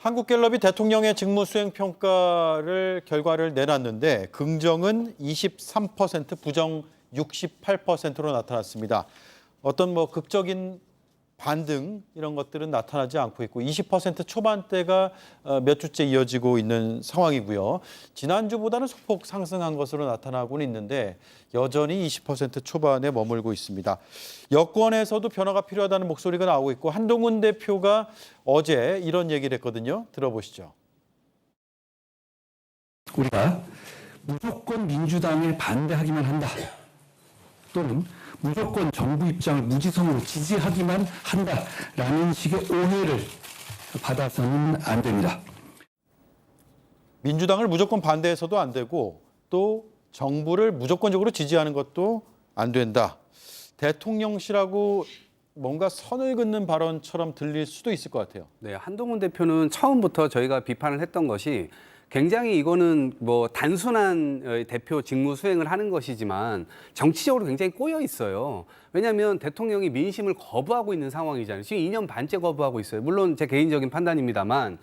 한국갤럽이 대통령의 직무수행 평가를 결과를 내놨는데 긍정은 23%, 부정 68%로 나타났습니다. 어떤 극적인 반등 이런 것들은 나타나지 않고 있고 20% 초반대가 몇 주째 이어지고 있는 상황이고요. 지난주보다는 소폭 상승한 것으로 나타나고는 있는데 여전히 20% 초반에 머물고 있습니다. 여권에서도 변화가 필요하다는 목소리가 나오고 있고 한동훈 대표가 어제 이런 얘기를 했거든요. 들어보시죠. 우리가 무조건 민주당을 반대하기만 한다. 또는 무조건 정부 입장을 무지성으로 지지하기만 한다라는 식의 오해를 받아서는 안 됩니다. 민주당을 무조건 반대해서도 안 되고 또 정부를 무조건적으로 지지하는 것도 안 된다. 대통령실하고 뭔가 선을 긋는 발언처럼 들릴 수도 있을 것 같아요. 네, 한동훈 대표는 처음부터 저희가 비판을 했던 것이 굉장히 이거는 단순한 대표 직무 수행을 하는 것이지만 정치적으로 굉장히 꼬여 있어요. 왜냐하면 대통령이 민심을 거부하고 있는 상황이잖아요. 지금 2년 반째 거부하고 있어요. 물론 제 개인적인 판단입니다만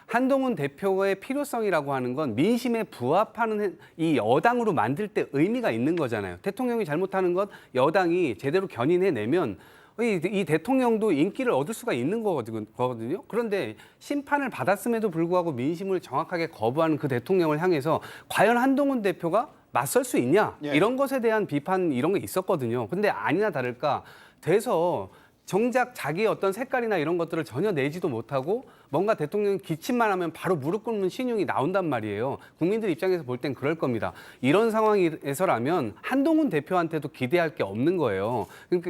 한동훈 대표의 필요성이라고 하는 건 민심에 부합하는 이 여당으로 만들 때 의미가 있는 거잖아요. 대통령이 잘못하는 것 여당이 제대로 견인해내면 이 대통령도 인기를 얻을 수가 있는 거거든요. 그런데 심판을 받았음에도 불구하고 민심을 정확하게 거부하는 그 대통령을 향해서 과연 한동훈 대표가 맞설 수 있냐? 예. 이런 것에 대한 비판 이런 게 있었거든요. 근데 아니나 다를까 돼서 정작 자기의 어떤 색깔이나 이런 것들을 전혀 내지도 못하고 뭔가 대통령이 기침만 하면 바로 무릎 꿇는 신용이 나온단 말이에요. 국민들 입장에서 볼 땐 그럴 겁니다. 이런 상황에서라면 한동훈 대표한테도 기대할 게 없는 거예요.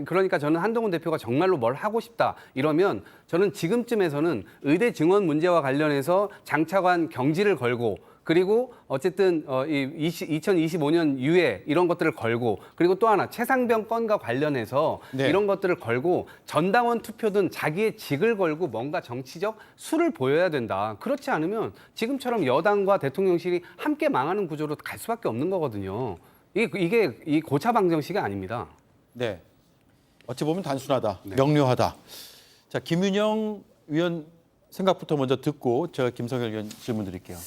그러니까 저는 한동훈 대표가 정말로 뭘 하고 싶다 이러면 저는 지금쯤에서는 의대 증원 문제와 관련해서 장차관 경지를 걸고 그리고 어쨌든 2025년 유예 이런 것들을 걸고 그리고 또 하나 최상병 건과 관련해서 네. 이런 것들을 걸고 전당원 투표든 자기의 직을 걸고 뭔가 정치적 수를 보여야 된다. 그렇지 않으면 지금처럼 여당과 대통령실이 함께 망하는 구조로 갈 수밖에 없는 거거든요. 이게 이 고차 방정식이 아닙니다. 네. 어찌 보면 단순하다, 네. 명료하다. 자, 김윤영 위원 생각부터 먼저 듣고 제가 김성열 위원 질문 드릴게요.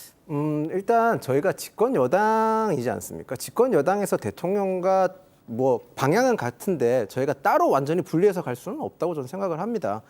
일단 저희가 집권 여당이지 않습니까? 집권 여당에서 대통령과 방향은 같은데 저희가 따로 완전히 분리해서 갈 수는 없다고 저는 생각을 합니다.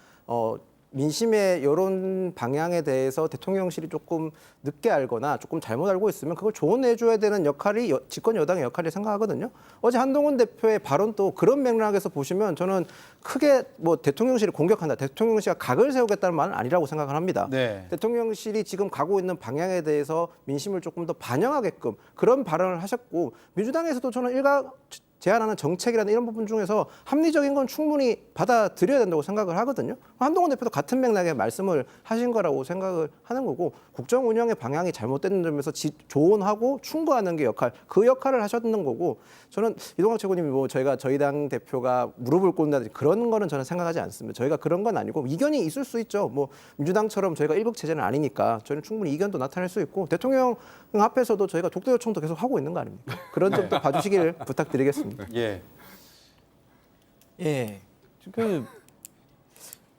민심의 여론 방향에 대해서 대통령실이 조금 늦게 알거나 조금 잘못 알고 있으면 그걸 조언해줘야 되는 역할이 집권 여당의 역할이라고 생각하거든요. 어제 한동훈 대표의 발언도 그런 맥락에서 보시면 저는 크게 대통령실을 공격한다, 대통령실과 각을 세우겠다는 말은 아니라고 생각을 합니다. 네. 대통령실이 지금 가고 있는 방향에 대해서 민심을 조금 더 반영하게끔 그런 발언을 하셨고 민주당에서도 저는 일각 제안하는 정책이라는 이런 부분 중에서 합리적인 건 충분히 받아들여야 된다고 생각을 하거든요. 한동훈 대표도 같은 맥락의 말씀을 하신 거라고 생각을 하는 거고 국정 운영의 방향이 잘못된 점에서 조언하고 충고하는 게 그 역할을 하셨는 거고 저는 이동학 최고님이 저희 당 대표가 무릎을 꿇는다든지 그런 거는 저는 생각하지 않습니다. 저희가 그런 건 아니고 이견이 있을 수 있죠. 민주당처럼 저희가 일국 체제는 아니니까 저희는 충분히 이견도 나타낼 수 있고 대통령 앞에서도 저희가 독도 요청도 계속 하고 있는 거 아닙니까? 그런 점도 봐주시길 부탁드리겠습니다. 예. 예.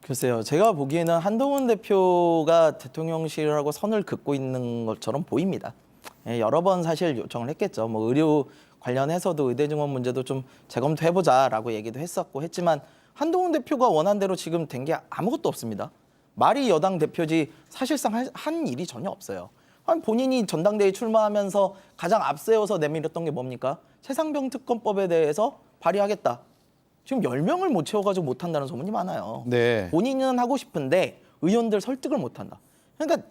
글쎄요. 제가 보기에는 한동훈 대표가 대통령실하고 선을 긋고 있는 것처럼 보입니다. 예, 여러 번 사실 요청을 했겠죠. 의료 관련해서도 의대 증원 문제도 좀 재검토해보자라고 얘기도 했었고 했지만 한동훈 대표가 원한 대로 지금 된 게 아무것도 없습니다. 말이 여당 대표지 사실상 한 일이 전혀 없어요. 본인이 전당대회 출마하면서 가장 앞세워서 내밀었던 게 뭡니까? 최상병 특검법에 대해서 발의하겠다. 지금 10명을 못 채워가지고 못한다는 소문이 많아요. 네. 본인은 하고 싶은데 의원들 설득을 못한다. 그러니까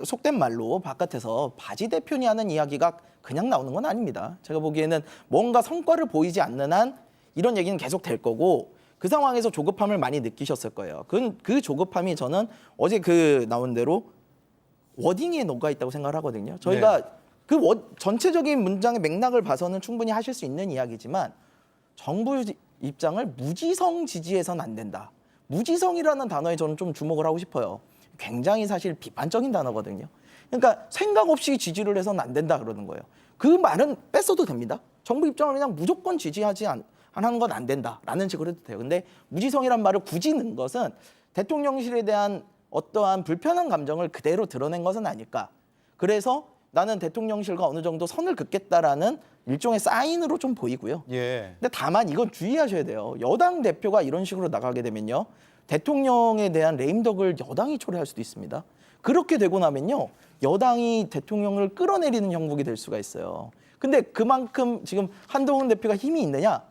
속된 말로 바깥에서 바지 대표니 하는 이야기가 그냥 나오는 건 아닙니다. 제가 보기에는 뭔가 성과를 보이지 않는 한 이런 얘기는 계속 될 거고 그 상황에서 조급함을 많이 느끼셨을 거예요. 그 조급함이 저는 어제 나온 대로 워딩에 녹아 있다고 생각을 하거든요. 저희가 전체적인 문장의 맥락을 봐서는 충분히 하실 수 있는 이야기지만 정부 입장을 무지성 지지해서는 안 된다. 무지성이라는 단어에 저는 좀 주목을 하고 싶어요. 굉장히 사실 비판적인 단어거든요. 그러니까 생각 없이 지지를 해서는 안 된다 그러는 거예요. 그 말은 뺐어도 됩니다. 정부 입장을 그냥 무조건 지지하지 하는 건 안 된다라는 식으로 해도 돼요. 근데 무지성이란 말을 굳이 넣은 것은 대통령실에 대한 어떠한 불편한 감정을 그대로 드러낸 것은 아닐까. 그래서 나는 대통령실과 어느 정도 선을 긋겠다라는 일종의 사인으로 좀 보이고요. 예. 근데 다만 이건 주의하셔야 돼요. 여당 대표가 이런 식으로 나가게 되면요. 대통령에 대한 레임덕을 여당이 초래할 수도 있습니다. 그렇게 되고 나면요. 여당이 대통령을 끌어내리는 형국이 될 수가 있어요. 근데 그만큼 지금 한동훈 대표가 힘이 있느냐?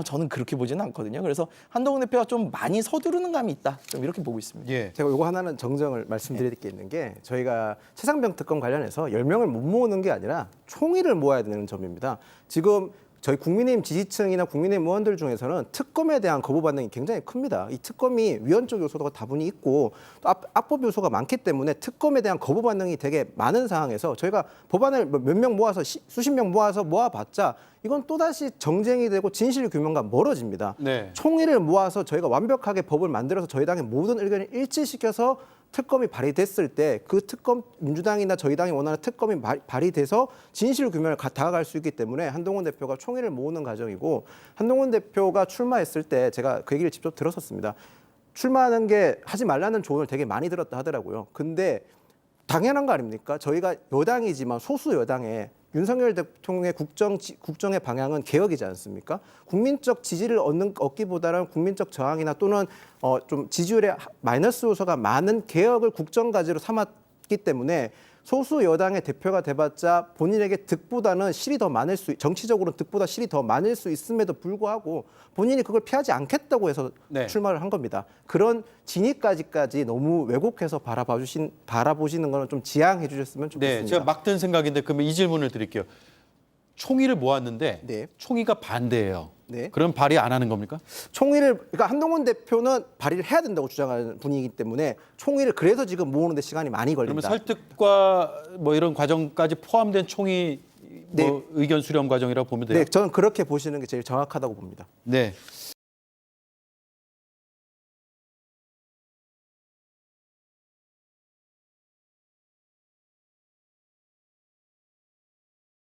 저는 그렇게 보지는 않거든요. 그래서 한동훈 대표가 좀 많이 서두르는 감이 있다. 좀 이렇게 보고 있습니다. 예. 제가 요거 하나는 정정을 말씀드릴 게 있는 게 저희가 최상병 특검 관련해서 10명을 못 모으는 게 아니라 총의를 모아야 되는 점입니다. 지금 저희 국민의힘 지지층이나 국민의힘 의원들 중에서는 특검에 대한 거부 반응이 굉장히 큽니다. 이 특검이 위헌적 요소가 다분히 있고 또 악법 요소가 많기 때문에 특검에 대한 거부 반응이 되게 많은 상황에서 저희가 법안을 몇 명 모아서 수십 명 모아서 모아봤자 이건 또다시 정쟁이 되고 진실 규명과 멀어집니다. 네. 총의를 모아서 저희가 완벽하게 법을 만들어서 저희 당의 모든 의견을 일치시켜서 특검이 발의됐을 때 그 특검 민주당이나 저희 당이 원하는 특검이 발의돼서 진실 규명을 다가갈 수 있기 때문에 한동훈 대표가 총의를 모으는 과정이고 한동훈 대표가 출마했을 때 제가 그 얘기를 직접 들었었습니다. 출마하는 게 하지 말라는 조언을 되게 많이 들었다 하더라고요. 근데 당연한 거 아닙니까? 저희가 여당이지만 소수 여당에 윤석열 대통령의 국정의 방향은 개혁이지 않습니까? 국민적 지지를 얻기보다는 국민적 저항이나 또는 좀 지지율에 마이너스 요소가 많은 개혁을 국정과제로 삼았기 때문에 소수 여당의 대표가 돼봤자 본인에게 득보다는 실이 더 많을 정치적으로는 득보다 실이 더 많을 수 있음에도 불구하고 본인이 그걸 피하지 않겠다고 해서 네. 출마를 한 겁니다. 그런 진위까지 너무 왜곡해서 바라보시는 거는 좀 지양해 주셨으면 좋겠습니다. 네, 제가 막 든 생각인데 그러면 이 질문을 드릴게요. 총의를 모았는데 네. 총의가 반대예요. 네. 그럼 발의 안 하는 겁니까? 그러니까 한동훈 대표는 발의를 해야 된다고 주장하는 분이기 때문에 총의를 그래서 지금 모으는데 시간이 많이 그러면 걸린다. 설득과 뭐 이런 과정까지 포함된 총의 뭐 네. 의견 수렴 과정이라고 보면 돼요. 네, 저는 그렇게 보시는 게 제일 정확하다고 봅니다. 네.